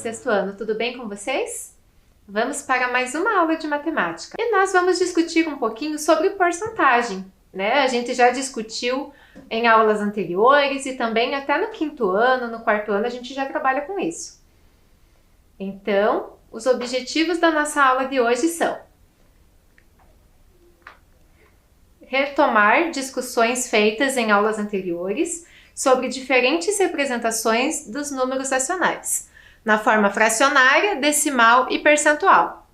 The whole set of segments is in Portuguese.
sexto ano, tudo bem com vocês? Vamos para mais uma aula de matemática. E nós vamos discutir um pouquinho sobre porcentagem, né? A gente já discutiu em aulas anteriores e também até no quinto ano, no quarto ano, a gente já trabalha com isso. Então, os objetivos da nossa aula de hoje são retomar discussões feitas em aulas anteriores sobre diferentes representações dos números racionais, na forma fracionária, decimal e percentual.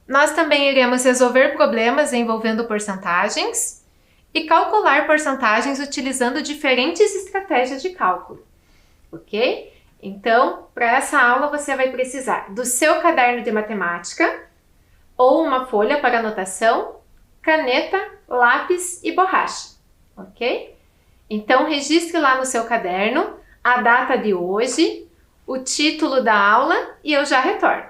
Nós também iremos resolver problemas envolvendo porcentagens e calcular porcentagens utilizando diferentes estratégias de cálculo, ok? Então, para essa aula você vai precisar do seu caderno de matemática ou uma folha para anotação, caneta, lápis e borracha, ok? Então, registre lá no seu caderno a data de hoje, o título da aula e eu já retorno.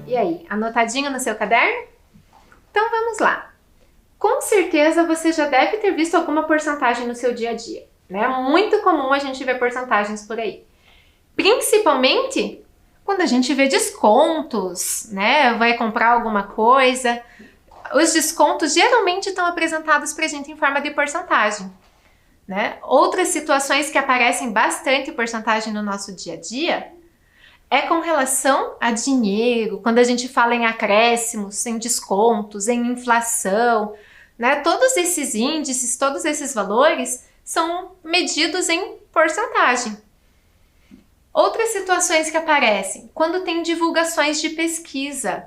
E aí, anotadinho no seu caderno? Então vamos lá. Com certeza você já deve ter visto alguma porcentagem no seu dia a dia, né? É muito comum a gente ver porcentagens por aí. Principalmente quando a gente vê descontos, né? Vai comprar alguma coisa. Os descontos geralmente estão apresentados para a gente em forma de porcentagem, né? Outras situações que aparecem bastante porcentagem no nosso dia a dia é com relação a dinheiro, quando a gente fala em acréscimos, em descontos, em inflação, né? Todos esses índices, todos esses valores são medidos em porcentagem. Outras situações que aparecem, quando tem divulgações de pesquisa,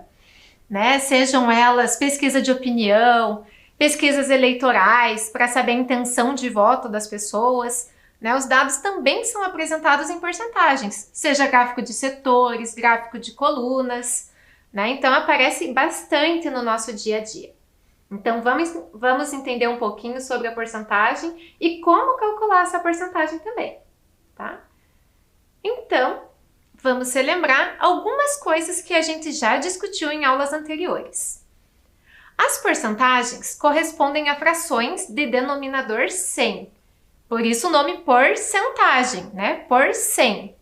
né? Sejam elas pesquisa de opinião, pesquisas eleitorais, para saber a intenção de voto das pessoas, né? Os dados também são apresentados em porcentagens, seja gráfico de setores, gráfico de colunas, né? Então aparece bastante no nosso dia a dia. Então vamos entender um pouquinho sobre a porcentagem e como calcular essa porcentagem também, tá? Então, vamos relembrar algumas coisas que a gente já discutiu em aulas anteriores. As porcentagens correspondem a frações de denominador 100. Por isso o nome porcentagem, né? Por 100.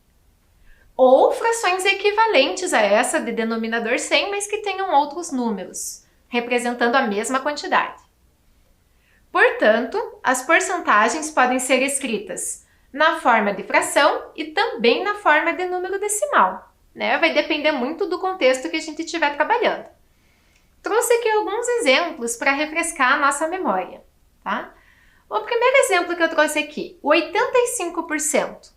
Ou frações equivalentes a essa de denominador 100, mas que tenham outros números, representando a mesma quantidade. Portanto, as porcentagens podem ser escritas na forma de fração e também na forma de número decimal, né? Vai depender muito do contexto que a gente estiver trabalhando. Trouxe aqui alguns exemplos para refrescar a nossa memória, tá? O primeiro exemplo que eu trouxe aqui, o 85%.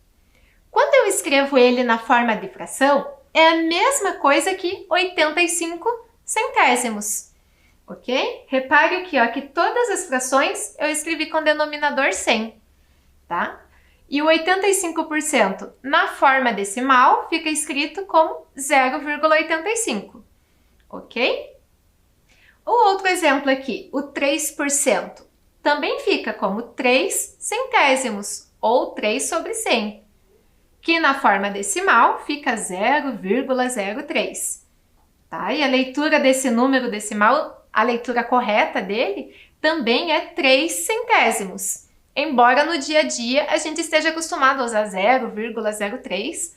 Quando eu escrevo ele na forma de fração, é a mesma coisa que 85 centésimos, ok? Repare aqui, ó, que todas as frações eu escrevi com denominador 100, tá? E o 85% na forma decimal fica escrito como 0,85, ok? O outro exemplo aqui, o 3%. Também fica como 3 centésimos, ou 3 sobre 100, que na forma decimal fica 0,03. Tá? E a leitura desse número decimal, a leitura correta dele, também é 3 centésimos. Embora no dia a dia a gente esteja acostumado a usar 0,03,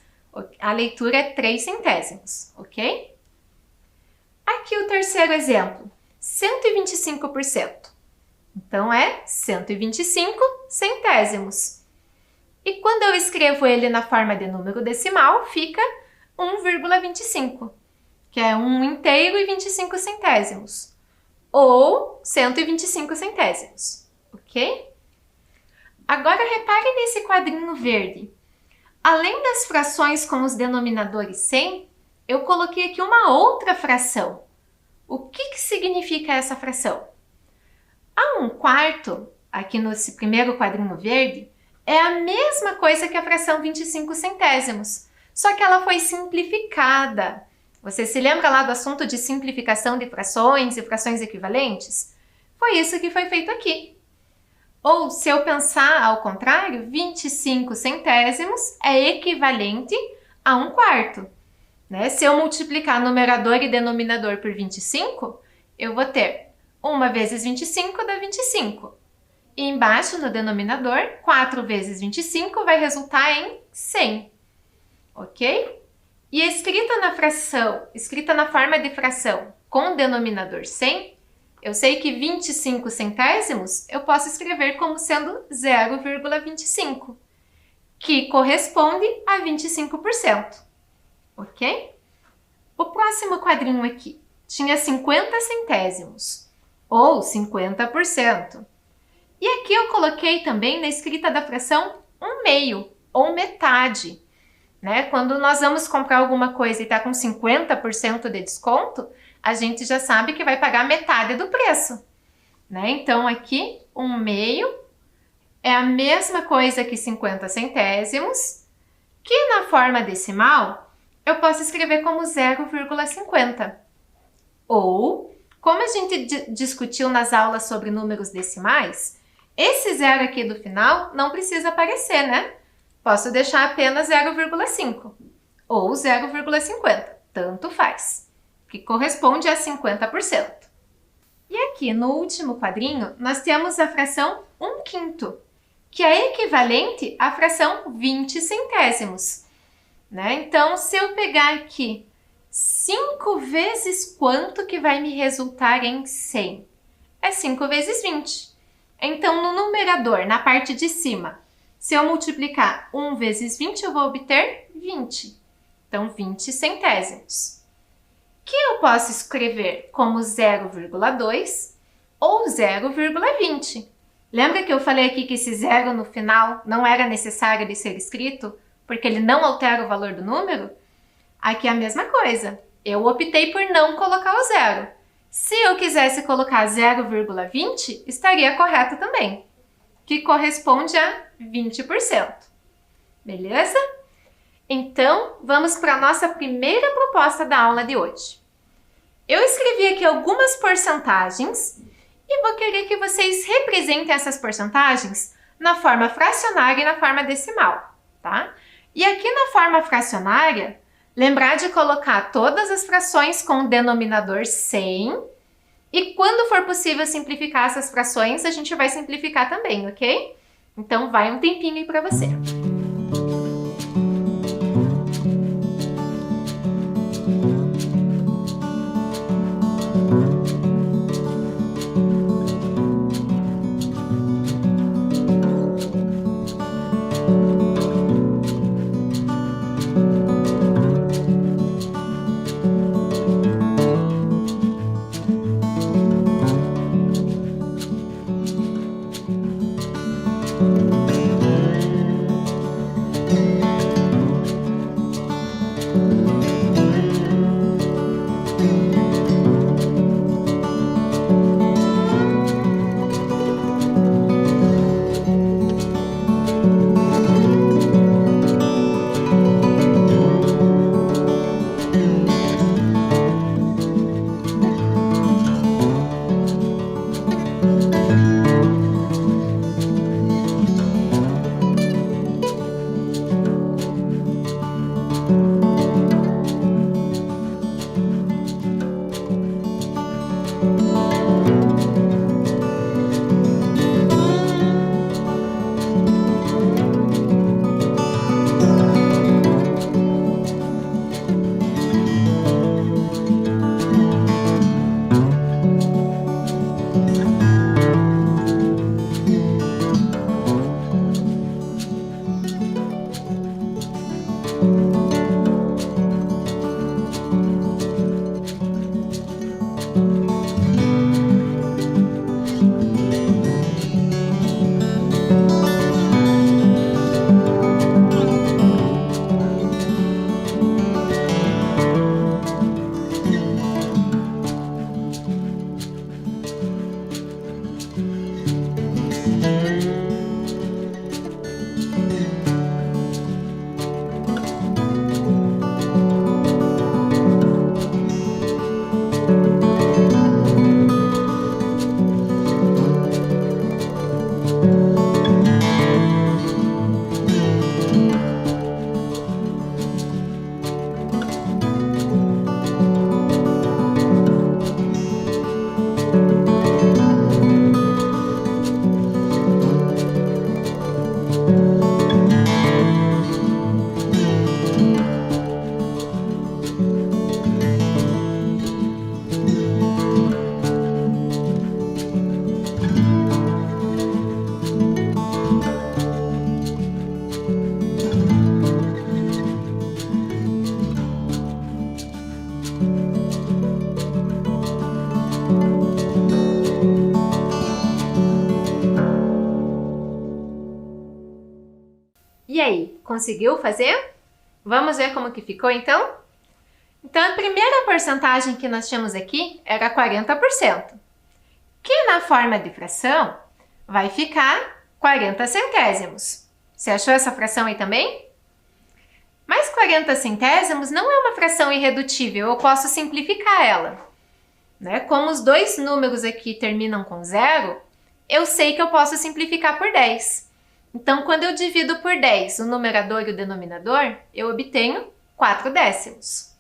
a leitura é 3 centésimos, ok? Aqui o terceiro exemplo, 125%. Então, é 125 centésimos. E quando eu escrevo ele na forma de número decimal, fica 1,25, que é 1 inteiro e 25 centésimos, ou 125 centésimos, ok? Agora repare nesse quadrinho verde. Além das frações com os denominadores 100, eu coloquei aqui uma outra fração. O que significa essa fração? A 1/4, aqui nesse primeiro quadrinho verde, é a mesma coisa que a fração 25 centésimos, só que ela foi simplificada. Você se lembra lá do assunto de simplificação de frações e frações equivalentes? Foi isso que foi feito aqui. Ou, se eu pensar ao contrário, 25 centésimos é equivalente a 1/4. Né? Se eu multiplicar numerador e denominador por 25, eu vou ter 1 vezes 25 dá 25. E embaixo, no denominador, 4 vezes 25 vai resultar em 100. Ok? E escrita na forma de fração com denominador 100, eu sei que 25 centésimos eu posso escrever como sendo 0,25, que corresponde a 25%. Ok? O próximo quadrinho aqui tinha 50 centésimos, ou 50%. E aqui eu coloquei também na escrita da fração 1/2, ou metade. Né? Quando nós vamos comprar alguma coisa e está com 50% de desconto, a gente já sabe que vai pagar metade do preço. Né? Então, aqui, 1/2 é a mesma coisa que 50 centésimos, que na forma decimal, eu posso escrever como 0,50. Ou, como a gente discutiu nas aulas sobre números decimais, esse zero aqui do final não precisa aparecer, né? Posso deixar apenas 0,5 ou 0,50, tanto faz, que corresponde a 50%. E aqui no último quadrinho, nós temos a fração 1/5, que é equivalente à fração 20 centésimos. Né? Então, se eu pegar aqui 5 vezes quanto que vai me resultar em 100? É 5 vezes 20. Então, no numerador, na parte de cima, se eu multiplicar 1 vezes 20, eu vou obter 20. Então, 20 centésimos. Que eu posso escrever como 0,2 ou 0,20. Lembra que eu falei aqui que esse zero no final não era necessário de ser escrito, porque ele não altera o valor do número? Aqui é a mesma coisa. Eu optei por não colocar o zero. Se eu quisesse colocar 0,20, estaria correto também, que corresponde a 20%. Beleza? Então, vamos para a nossa primeira proposta da aula de hoje. Eu escrevi aqui algumas porcentagens e vou querer que vocês representem essas porcentagens na forma fracionária e na forma decimal, tá? E aqui na forma fracionária, lembrar de colocar todas as frações com o denominador 100 e quando for possível simplificar essas frações, a gente vai simplificar também, ok? Então, vai um tempinho aí para você. aí, conseguiu fazer? Vamos ver como que ficou então? Então, a primeira porcentagem que nós tínhamos aqui era 40%, que na forma de fração vai ficar 40 centésimos. Você achou essa fração aí também? Mas 40 centésimos não é uma fração irredutível, eu posso simplificar ela. Né? Como os dois números aqui terminam com zero, eu sei que eu posso simplificar por 10. Então, quando eu divido por 10 o numerador e o denominador, eu obtenho 4 décimos.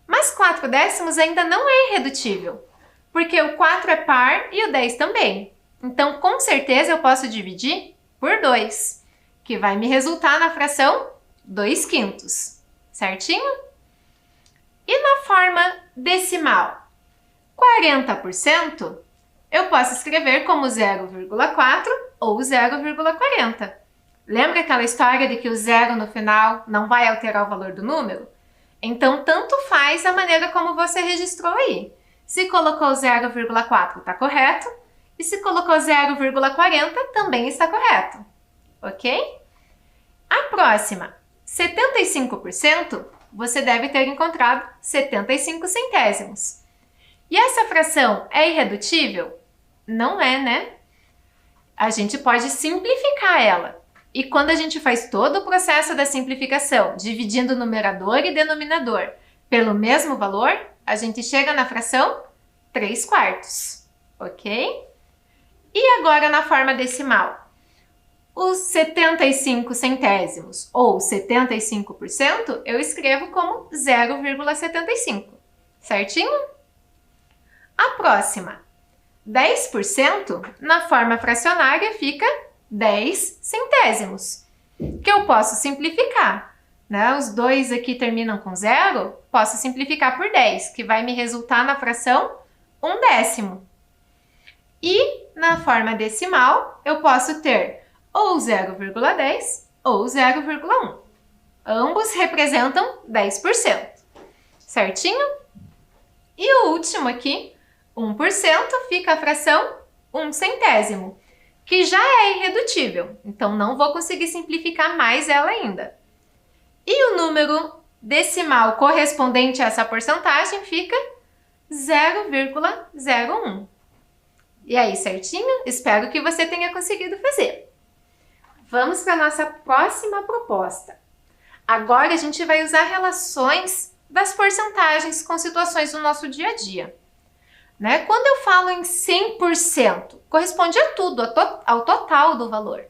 Mas 4 décimos ainda não é irredutível, porque o 4 é par e o 10 também. Então, com certeza, eu posso dividir por 2, que vai me resultar na fração 2/5, certinho? E na forma decimal, 40%, eu posso escrever como 0,4 ou 0,40. Lembra aquela história de que o zero no final não vai alterar o valor do número? Então, tanto faz a maneira como você registrou aí. Se colocou 0,4, está correto. E se colocou 0,40, também está correto. Ok? A próxima, 75%, você deve ter encontrado 75 centésimos. E essa fração é irredutível? Não é, né? A gente pode simplificar ela. E quando a gente faz todo o processo da simplificação, dividindo numerador e denominador pelo mesmo valor, a gente chega na fração 3/4, ok? E agora na forma decimal, os 75 centésimos ou 75% eu escrevo como 0,75, certinho? A próxima, 10%, na forma fracionária fica 10 centésimos, que eu posso simplificar, né? Os dois aqui terminam com zero, posso simplificar por 10, que vai me resultar na fração 1/10. E na forma decimal, eu posso ter ou 0,10 ou 0,1. Ambos representam 10%, certinho? E o último aqui, 1%, fica a fração 1 centésimo, que já é irredutível, então não vou conseguir simplificar mais ela ainda. E o número decimal correspondente a essa porcentagem fica 0,01. E aí, certinho? Espero que você tenha conseguido fazer. Vamos para a nossa próxima proposta. Agora a gente vai usar relações das porcentagens com situações do nosso dia a dia. Né? Quando eu falo em 100%, corresponde a tudo, ao total do valor.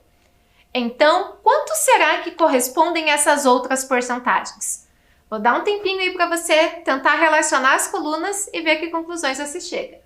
Então, quanto será que correspondem essas outras porcentagens? Vou dar um tempinho aí para você tentar relacionar as colunas e ver que conclusões você chega.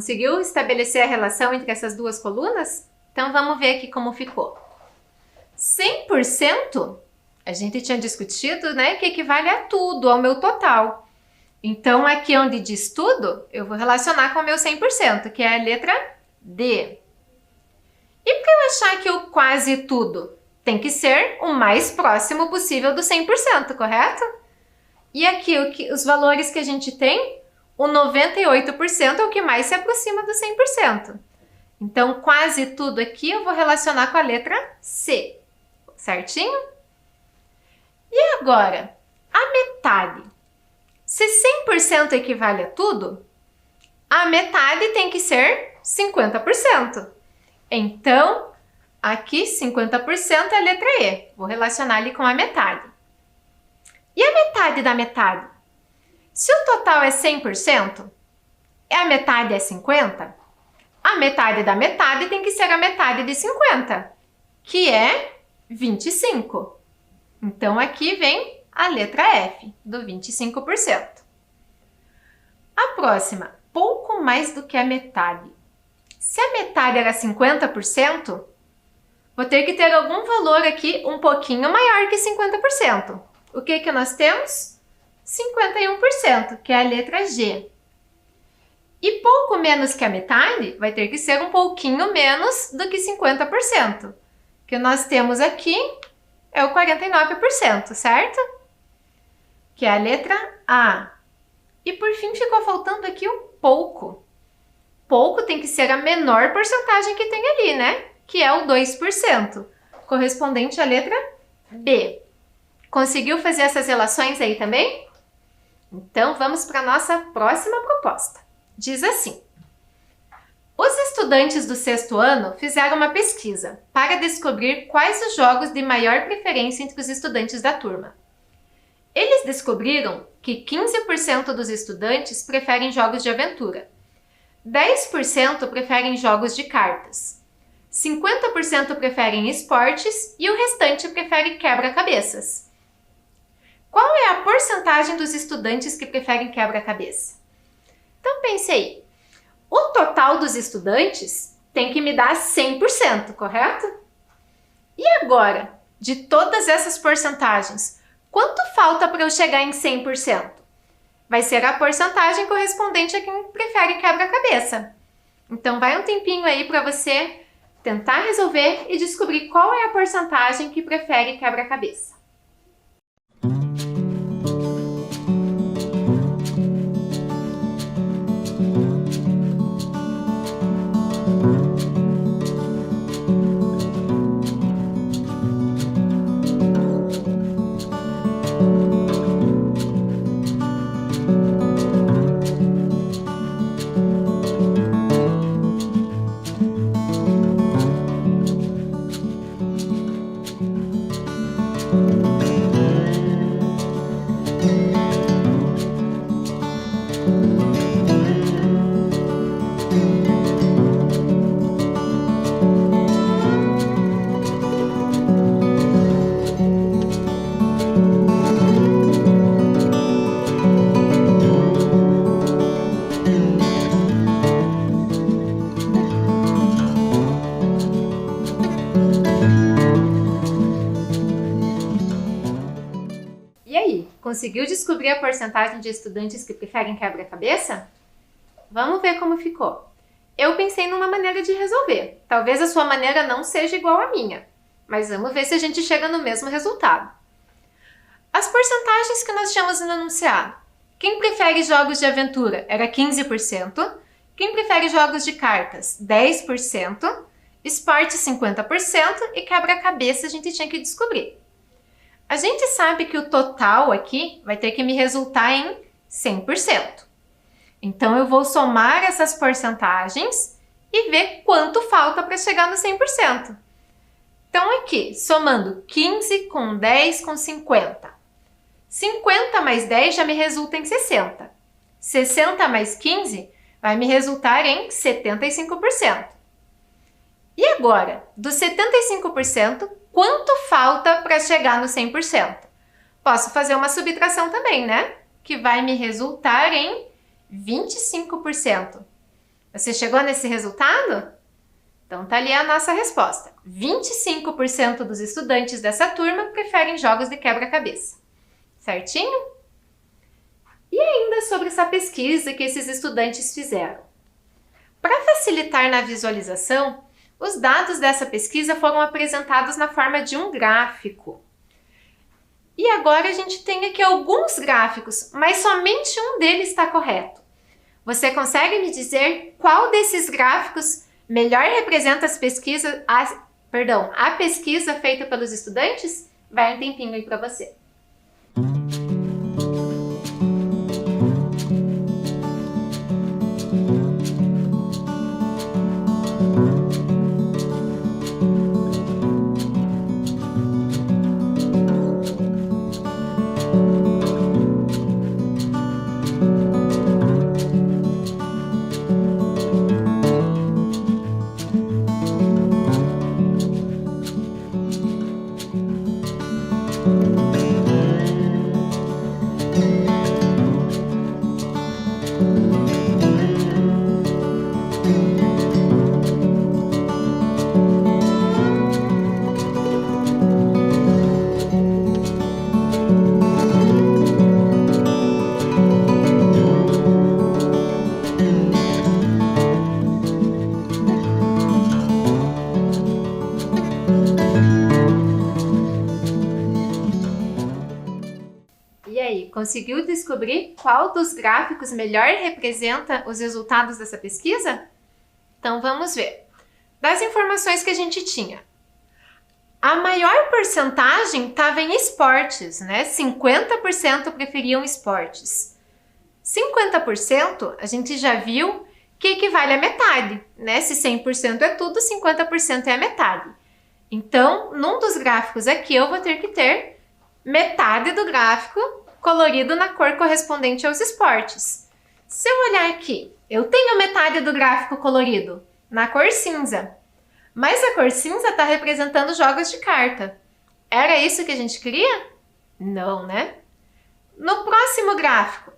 Conseguiu estabelecer a relação entre essas duas colunas? Então vamos ver aqui como ficou. 100%, a gente tinha discutido, né, que equivale a tudo, ao meu total. Então aqui onde diz tudo, eu vou relacionar com o meu 100%, que é a letra D. E para eu achar que o quase tudo tem que ser o mais próximo possível do 100%, correto? E aqui os valores que a gente tem, o 98% é o que mais se aproxima do 100%. Então, quase tudo aqui eu vou relacionar com a letra C, certinho? E agora, a metade. Se 100% equivale a tudo, a metade tem que ser 50%. Então, aqui 50% é a letra E. Vou relacionar ali com a metade. E a metade da metade? Se o total é 100%, a metade é 50%, a metade da metade tem que ser a metade de 50, que é 25. Então, aqui vem a letra F, do 25%. A próxima, pouco mais do que a metade. Se a metade era 50%, vou ter que ter algum valor aqui um pouquinho maior que 50%. O que nós temos? 51%, que é a letra G. E pouco menos que a metade vai ter que ser um pouquinho menos do que 50%. O que nós temos aqui é o 49%, certo? Que é a letra A. E por fim ficou faltando aqui o pouco. Pouco tem que ser a menor porcentagem que tem ali, né? Que é o 2%, correspondente à letra B. Conseguiu fazer essas relações aí também? Então vamos para a nossa próxima proposta. Diz assim: os estudantes do 6º ano fizeram uma pesquisa para descobrir quais os jogos de maior preferência entre os estudantes da turma. Eles descobriram que 15% dos estudantes preferem jogos de aventura, 10% preferem jogos de cartas, 50% preferem esportes e o restante prefere quebra-cabeças. Qual é a porcentagem dos estudantes que preferem quebra-cabeça? Então pense aí, o total dos estudantes tem que me dar 100%, correto? E agora, de todas essas porcentagens, quanto falta para eu chegar em 100%? Vai ser a porcentagem correspondente a quem prefere quebra-cabeça. Então vai um tempinho aí para você tentar resolver e descobrir qual é a porcentagem que prefere quebra-cabeça. Conseguiu descobrir a porcentagem de estudantes que preferem quebra-cabeça? Vamos ver como ficou. Eu pensei numa maneira de resolver. Talvez a sua maneira não seja igual à minha, mas vamos ver se a gente chega no mesmo resultado. As porcentagens que nós tínhamos no enunciado. Quem prefere jogos de aventura era 15%, quem prefere jogos de cartas 10%, esporte 50% e quebra-cabeça a gente tinha que descobrir. A gente sabe que o total aqui vai ter que me resultar em 100%. Então, eu vou somar essas porcentagens e ver quanto falta para chegar no 100%. Então, aqui, somando 15 com 10 com 50. 50 mais 10 já me resulta em 60. 60 mais 15 vai me resultar em 75%. E agora, dos 75%, quanto falta para chegar no 100%? Posso fazer uma subtração também, né? Que vai me resultar em 25%. Você chegou nesse resultado? Então tá ali a nossa resposta. 25% dos estudantes dessa turma preferem jogos de quebra-cabeça. Certinho? E ainda sobre essa pesquisa que esses estudantes fizeram. Para facilitar na visualização, os dados dessa pesquisa foram apresentados na forma de um gráfico. E agora a gente tem aqui alguns gráficos, mas somente um deles está correto. Você consegue me dizer qual desses gráficos melhor representa a pesquisa feita pelos estudantes? Vai um tempinho aí para você. E aí, conseguiu descobrir qual dos gráficos melhor representa os resultados dessa pesquisa? Então vamos ver. Das informações que a gente tinha, a maior porcentagem estava em esportes, né? 50% preferiam esportes. 50% a gente já viu que equivale a metade, né? Se 100% é tudo, 50% é a metade. Então, num dos gráficos aqui, eu vou ter que ter metade do gráfico colorido na cor correspondente aos esportes. Se eu olhar aqui, eu tenho metade do gráfico colorido na cor cinza, mas a cor cinza está representando jogos de carta. Era isso que a gente queria? Não, né? No próximo gráfico,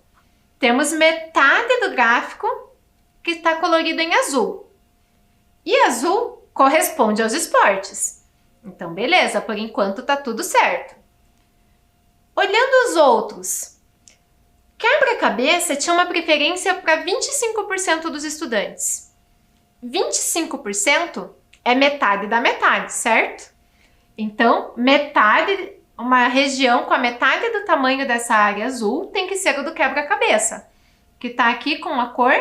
temos metade do gráfico que está colorido em azul. E azul corresponde aos esportes. Então, beleza, por enquanto está tudo certo. Olhando os outros, quebra-cabeça tinha uma preferência para 25% dos estudantes. 25% é metade da metade, certo? Então, uma região com a metade do tamanho dessa área azul tem que ser o do quebra-cabeça, que está aqui com a cor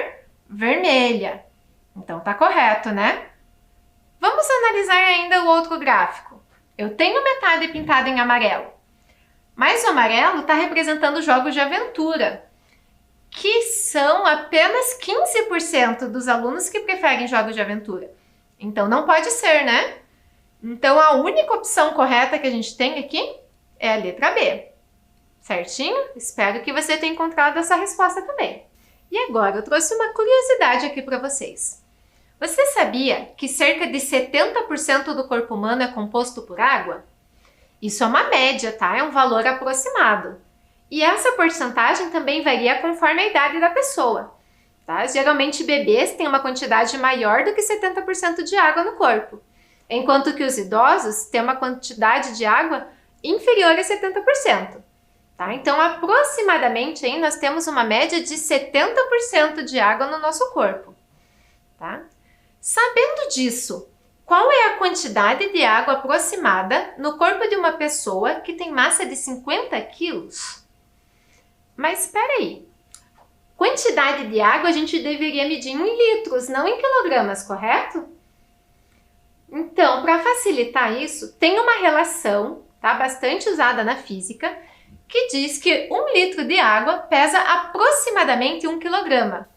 vermelha. Então, tá correto, né? Vamos analisar ainda o outro gráfico. Eu tenho metade pintada em amarelo. Mas o amarelo está representando jogos de aventura, que são apenas 15% dos alunos que preferem jogos de aventura. Então não pode ser, né? Então a única opção correta que a gente tem aqui é a letra B. Certinho? Espero que você tenha encontrado essa resposta também. E agora eu trouxe uma curiosidade aqui para vocês. Você sabia que cerca de 70% do corpo humano é composto por água? Isso é uma média, tá? É um valor aproximado. E essa porcentagem também varia conforme a idade da pessoa, tá? Geralmente bebês têm uma quantidade maior do que 70% de água no corpo, enquanto que os idosos têm uma quantidade de água inferior a 70%. Tá? Então, aproximadamente, aí, nós temos uma média de 70% de água no nosso corpo. Tá? Sabendo disso, qual é a quantidade de água aproximada no corpo de uma pessoa que tem massa de 50 quilos? Mas espera aí, quantidade de água a gente deveria medir em litros, não em quilogramas, correto? Então, para facilitar isso, tem uma relação, tá, bastante usada na física, que diz que 1 litro de água pesa aproximadamente 1 quilograma.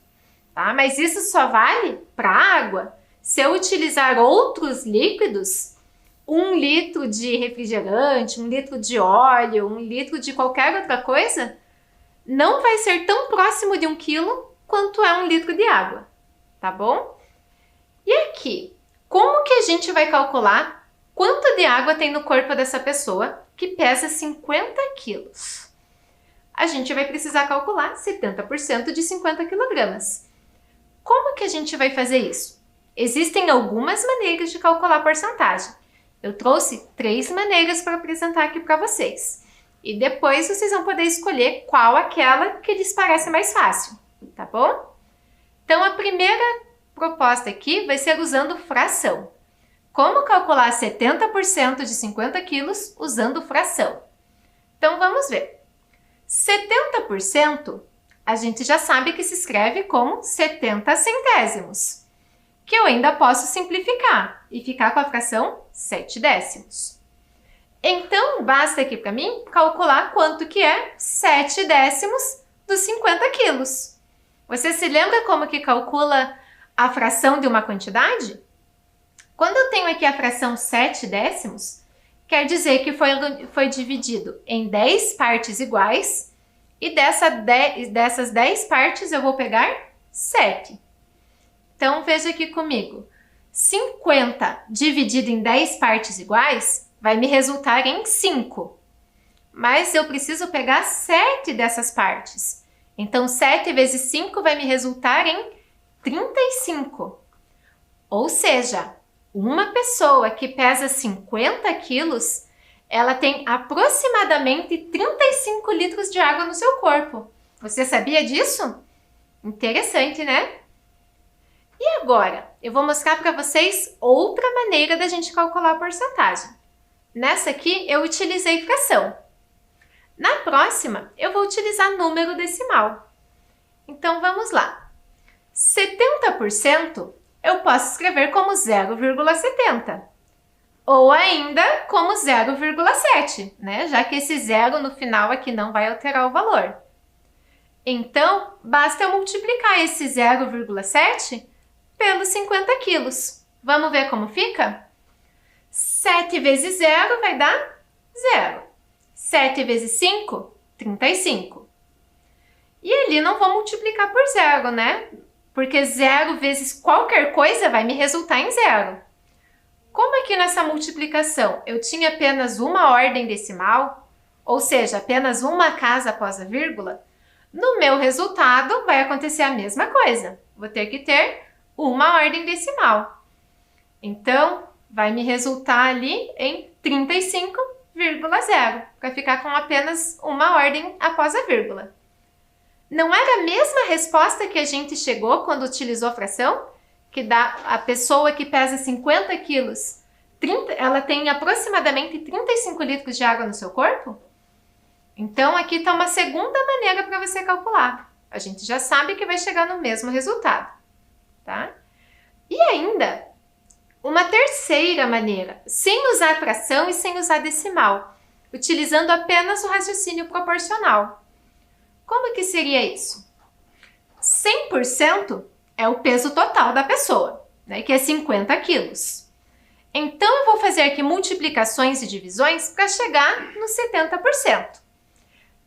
Tá? Mas isso só vale para água. Se eu utilizar outros líquidos, 1 litro de refrigerante, 1 litro de óleo, 1 litro de qualquer outra coisa, não vai ser tão próximo de 1 quilo quanto é 1 litro de água, tá bom? E aqui, como que a gente vai calcular quanto de água tem no corpo dessa pessoa que pesa 50 quilos? A gente vai precisar calcular 70% de 50 quilogramas. Como que a gente vai fazer isso? Existem algumas maneiras de calcular a porcentagem. Eu trouxe 3 maneiras para apresentar aqui para vocês. E depois vocês vão poder escolher qual aquela que lhes parece mais fácil, tá bom? Então, a primeira proposta aqui vai ser usando fração. Como calcular 70% de 50 quilos usando fração? Então, vamos ver. 70% a gente já sabe que se escreve como 70 centésimos, que eu ainda posso simplificar e ficar com a fração 7 décimos. Então, basta aqui para mim calcular quanto que é 7 décimos dos 50 quilos. Você se lembra como que calcula a fração de uma quantidade? Quando eu tenho aqui a fração 7 décimos, quer dizer que foi dividido em 10 partes iguais e dessas 10 partes eu vou pegar 7. Então, veja aqui comigo. 50 dividido em 10 partes iguais vai me resultar em 5. Mas eu preciso pegar 7 dessas partes. Então, 7 vezes 5 vai me resultar em 35. Ou seja, uma pessoa que pesa 50 quilos, ela tem aproximadamente 35 litros de água no seu corpo. Você sabia disso? Interessante, né? E agora, eu vou mostrar para vocês outra maneira da gente calcular a porcentagem. Nessa aqui, eu utilizei fração. Na próxima, eu vou utilizar número decimal. Então, vamos lá. 70% eu posso escrever como 0,70. Ou ainda como 0,7, né? Já que esse zero no final aqui não vai alterar o valor. Então, basta eu multiplicar esse 0,7 pelos 50 quilos. Vamos ver como fica? 7 vezes 0 vai dar 0. 7 vezes 5, 35. E ali não vou multiplicar por 0, né? Porque 0 vezes qualquer coisa vai me resultar em 0. Como aqui nessa multiplicação eu tinha apenas uma ordem decimal, ou seja, apenas uma casa após a vírgula, no meu resultado vai acontecer a mesma coisa. Vou ter que ter uma ordem decimal. Então, vai me resultar ali em 35,0, para ficar com apenas uma ordem após a vírgula. Não era a mesma resposta que a gente chegou quando utilizou a fração? Que dá a pessoa que pesa 50 quilos, ela tem aproximadamente 35 litros de água no seu corpo? Então, aqui está uma segunda maneira para você calcular. A gente já sabe que vai chegar no mesmo resultado, tá? E ainda, uma terceira maneira, sem usar fração e sem usar decimal, utilizando apenas o raciocínio proporcional. Como que seria isso? 100% é o peso total da pessoa, né, que é 50 quilos. Então, eu vou fazer aqui multiplicações e divisões para chegar no 70%.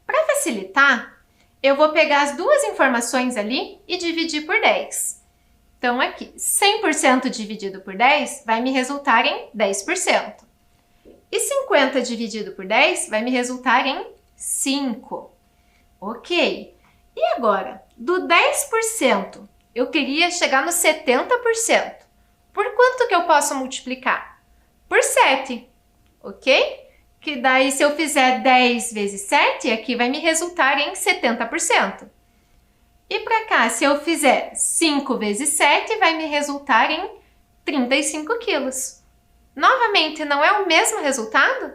Para facilitar, eu vou pegar as duas informações ali e dividir por 10. Então, aqui, 100% dividido por 10 vai me resultar em 10%. E 50 dividido por 10 vai me resultar em 5. Ok. E agora, do 10%, eu queria chegar no 70%. Por quanto que eu posso multiplicar? Por 7, ok? Que daí, se eu fizer 10 vezes 7, aqui vai me resultar em 70%. E para cá, se eu fizer 5 vezes 7, vai me resultar em 35 quilos. Novamente, não é o mesmo resultado?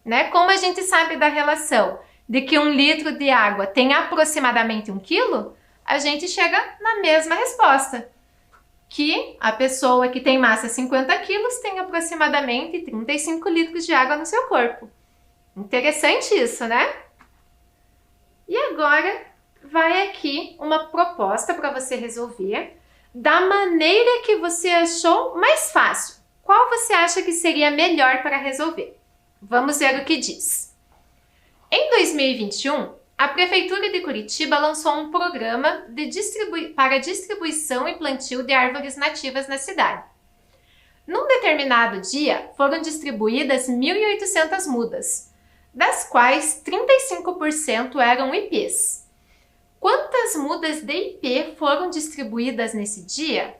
Né? Como a gente sabe da relação de que 1 litro de água tem aproximadamente 1 quilo, a gente chega na mesma resposta. Que a pessoa que tem massa 50 quilos tem aproximadamente 35 litros de água no seu corpo. Interessante isso, né? E agora vai aqui uma proposta para você resolver da maneira que você achou mais fácil. Qual você acha que seria melhor para resolver? Vamos ver o que diz. Em 2021, a Prefeitura de Curitiba lançou um programa para distribuição e plantio de árvores nativas na cidade. Num determinado dia, foram distribuídas 1.800 mudas, das quais 35% eram ipês. Quantas mudas de IP foram distribuídas nesse dia?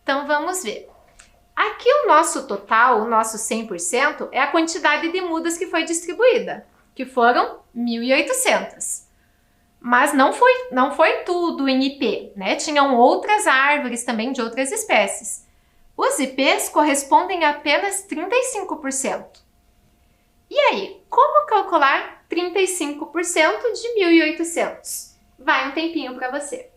Então vamos ver. Aqui o nosso total, o nosso 100%, é a quantidade de mudas que foi distribuída, que foram 1.800. Mas não foi tudo em IP, né? Tinham outras árvores também de outras espécies. Os IPs correspondem a apenas 35%. E aí, como calcular 35% de 1.800? Vai um tempinho para você.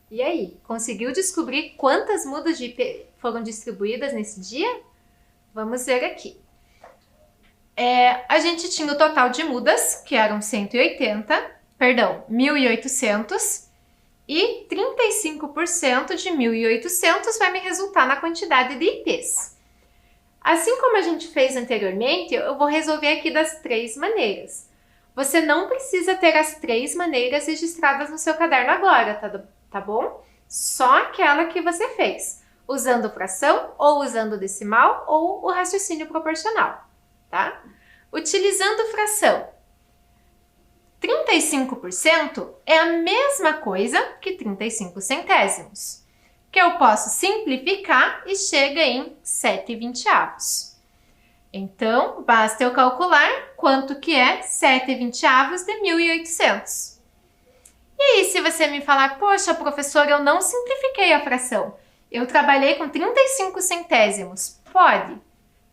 E aí, conseguiu descobrir quantas mudas de IP foram distribuídas nesse dia? Vamos ver aqui. A gente tinha o total de mudas, que eram 1.800, e 35% de 1.800 vai me resultar na quantidade de IPs. Assim como a gente fez anteriormente, eu vou resolver aqui das 3 maneiras. Você não precisa ter as 3 maneiras registradas no seu caderno agora, tá bom? Só aquela que você fez, usando fração, ou usando decimal, ou o raciocínio proporcional, tá? Utilizando fração, 35% é a mesma coisa que 35 centésimos, que eu posso simplificar e chega em 7/20. Então, basta eu calcular quanto que é 7/20 de 1.800. E aí, se você me falar, poxa, professora, eu não simplifiquei a fração, eu trabalhei com 35 centésimos, pode?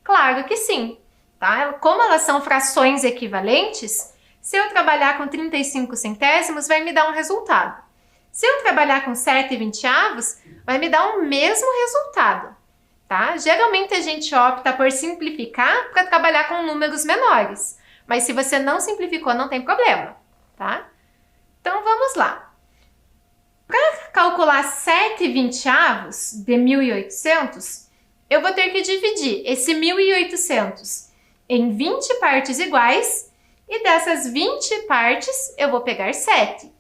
Claro que sim, tá? Como elas são frações equivalentes, se eu trabalhar com 35 centésimos, vai me dar um resultado. Se eu trabalhar com 7/20, vai me dar o mesmo resultado, tá? Geralmente a gente opta por simplificar para trabalhar com números menores, mas se você não simplificou, não tem problema, tá? Então, vamos lá. Para calcular 7/20 de 1.800, eu vou ter que dividir esse 1.800 em 20 partes iguais e dessas 20 partes eu vou pegar 7.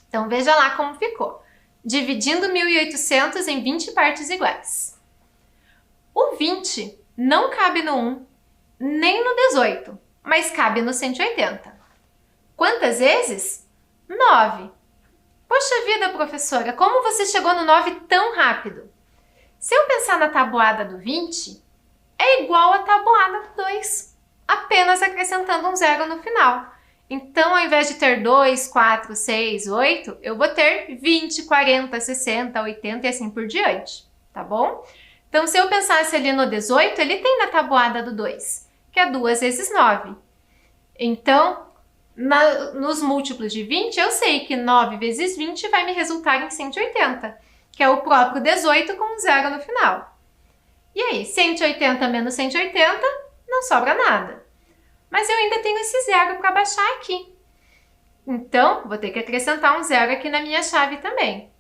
Então, veja lá como ficou. Dividindo 1.800 em 20 partes iguais. O 20 não cabe no 1, nem no 18, mas cabe no 180. Quantas vezes? 9. Poxa vida, professora, como você chegou no 9 tão rápido? Se eu pensar na tabuada do 20, é igual à tabuada do 2, apenas acrescentando um zero no final. Então, ao invés de ter 2, 4, 6, 8, eu vou ter 20, 40, 60, 80 e assim por diante, tá bom? Então, se eu pensasse ali no 18, ele tem na tabuada do 2, que é 2 vezes 9. Então, nos múltiplos de 20, eu sei que 9 vezes 20 vai me resultar em 180, que é o próprio 18 com um zero no final. E aí, 180 menos 180, não sobra nada. Mas eu ainda tenho esse zero para baixar aqui. Então, vou ter que acrescentar um zero aqui na minha chave também,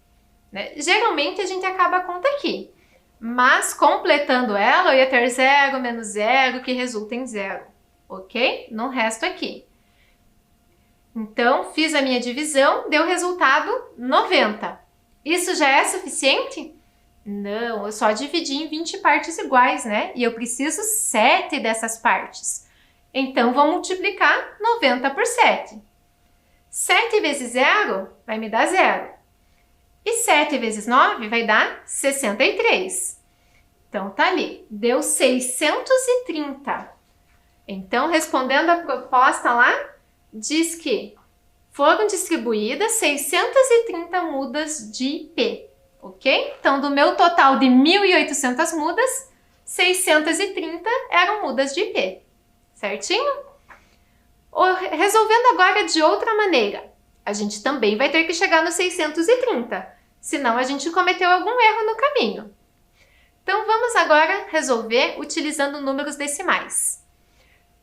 né? Geralmente, a gente acaba a conta aqui. Mas, completando ela, eu ia ter zero menos zero, que resulta em zero. Ok? No resto aqui. Então, fiz a minha divisão, deu resultado 90. Isso já é suficiente? Não, eu só dividi em 20 partes iguais, né? E eu preciso 7 dessas partes. Então, vou multiplicar 90 por 7. 7 vezes 0 vai me dar 0. E 7 vezes 9 vai dar 63. Então, tá ali. Deu 630. Então, respondendo a proposta lá, diz que foram distribuídas 630 mudas de IP, ok? Então, do meu total de 1.800 mudas, 630 eram mudas de IP, certinho? Resolvendo agora de outra maneira, a gente também vai ter que chegar no 630, senão a gente cometeu algum erro no caminho. Então, vamos agora resolver utilizando números decimais.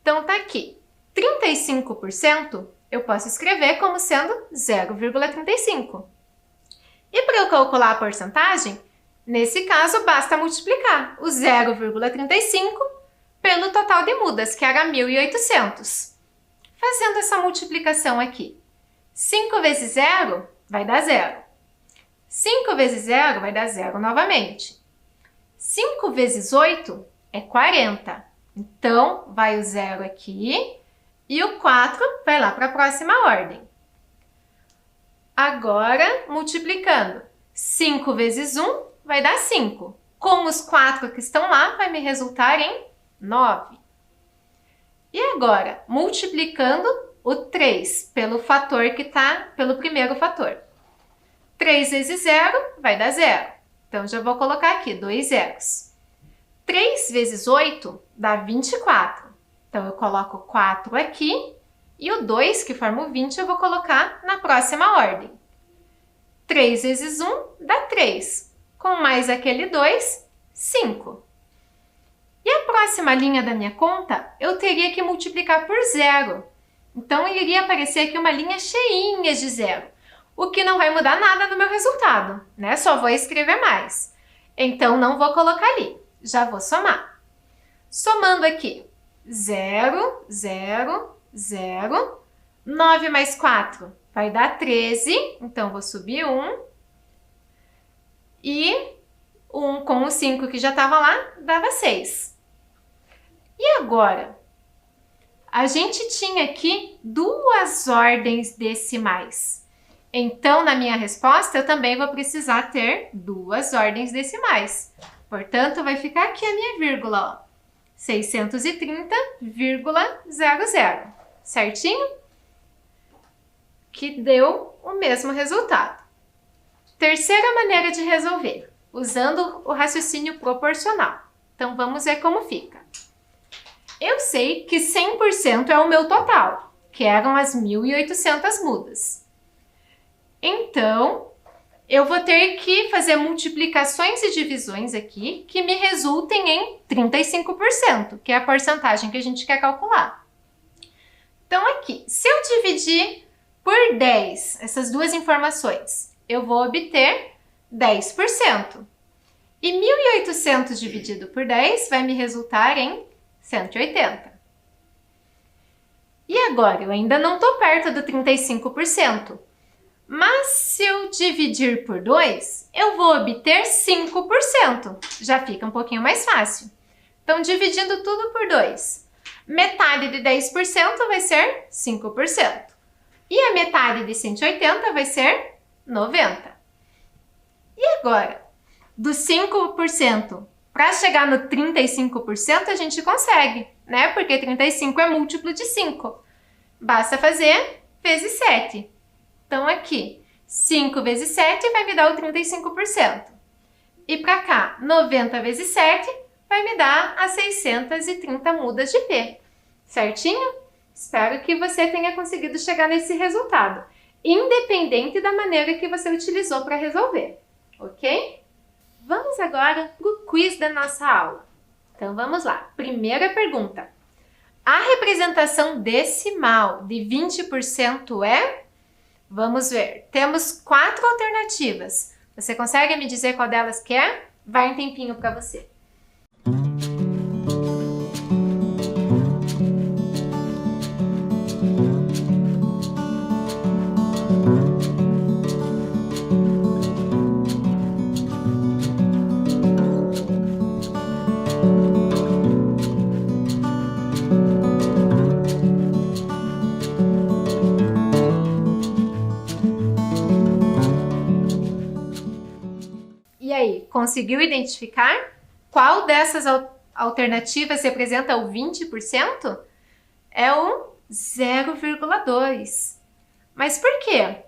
Então, tá aqui. 35% eu posso escrever como sendo 0,35. E para eu calcular a porcentagem, nesse caso basta multiplicar o 0,35 pelo total de mudas, que era 1.800. Fazendo essa multiplicação aqui, 5 vezes 0 vai dar 0. 5 vezes 0 vai dar 0 novamente. 5 vezes 8 é 40. Então, vai o 0 aqui e o 4 vai lá para a próxima ordem. Agora, multiplicando. 5 vezes 1 vai dar 5. Com os 4 que estão lá, vai me resultar em 9. E agora, multiplicando o 3 pelo fator que está pelo primeiro fator. 3 vezes 0 vai dar 0. Então, já vou colocar aqui 2 zeros. 3 vezes 8 dá 24. Então, eu coloco 4 aqui e o 2, que forma o 20, eu vou colocar na próxima ordem. 3 vezes 1 dá 3. Com mais aquele 2, 5. E a próxima linha da minha conta, eu teria que multiplicar por 0. Então, iria aparecer aqui uma linha cheinha de 0, o que não vai mudar nada no meu resultado, né? Só vou escrever mais. Então, não vou colocar ali. Já vou somar. Somando aqui, 0, 0, 0. 9 mais 4 vai dar 13. Então, vou subir 1. E 1 com o 5 que já estava lá, dava 6. E agora? A gente tinha aqui 2 ordens decimais. Então, na minha resposta, eu também vou precisar ter 2 ordens decimais. Portanto, vai ficar aqui a minha vírgula, ó. 630,00. Certinho? Que deu o mesmo resultado. Terceira maneira de resolver, usando o raciocínio proporcional. Então, vamos ver como fica. Eu sei que 100% é o meu total, que eram as 1.800 mudas. Então, eu vou ter que fazer multiplicações e divisões aqui que me resultem em 35%, que é a porcentagem que a gente quer calcular. Então, aqui, se eu dividir por 10 essas duas informações, eu vou obter 10%. E 1.800 dividido por 10 vai me resultar em 180. E agora, eu ainda não estou perto do 35%. Mas se eu dividir por 2, eu vou obter 5%. Já fica um pouquinho mais fácil. Então, dividindo tudo por 2, metade de 10% vai ser 5%. E a metade de 180 vai ser 90. E agora, dos 5%, para chegar no 35% a gente consegue, né? Porque 35 é múltiplo de 5. Basta fazer vezes 7. Então, aqui, 5 vezes 7 vai me dar o 35%. E para cá, 90 vezes 7 vai me dar as 630 mudas de P. Certinho? Espero que você tenha conseguido chegar nesse resultado, independente da maneira que você utilizou para resolver, ok? Vamos agora para o quiz da nossa aula. Então, vamos lá. Primeira pergunta. A representação decimal de 20% é? Vamos ver. Temos 4 alternativas. Você consegue me dizer qual delas que é? Vai um tempinho para você. E aí, conseguiu identificar qual dessas alternativas representa o 20%? É o 0,2. Mas por quê?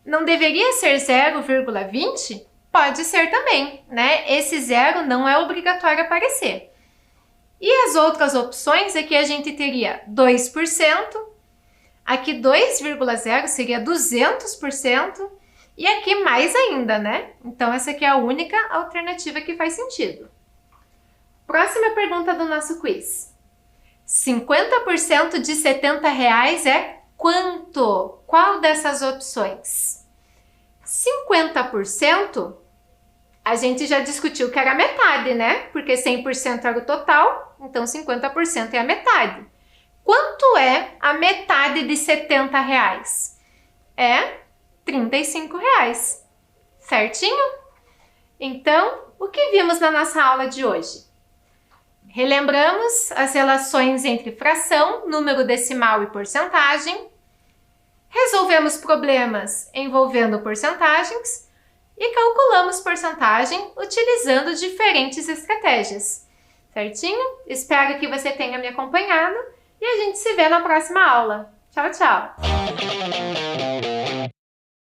Não deveria ser 0,20? Pode ser também, né? Esse zero não é obrigatório aparecer. E as outras opções aqui a gente teria 2%, aqui 2,0 seria 200%, e aqui mais ainda, né? Então, essa aqui é a única alternativa que faz sentido. Próxima pergunta do nosso quiz. 50% de R$70 é quanto? Qual dessas opções? 50%, a gente já discutiu que era metade, né? Porque 100% era o total, então 50% é a metade. Quanto é a metade de R$70? É R$35, certinho? Então, o que vimos na nossa aula de hoje? Relembramos as relações entre fração, número decimal e porcentagem. Resolvemos problemas envolvendo porcentagens e calculamos porcentagem utilizando diferentes estratégias, certinho? Espero que você tenha me acompanhado e a gente se vê na próxima aula. Tchau, tchau!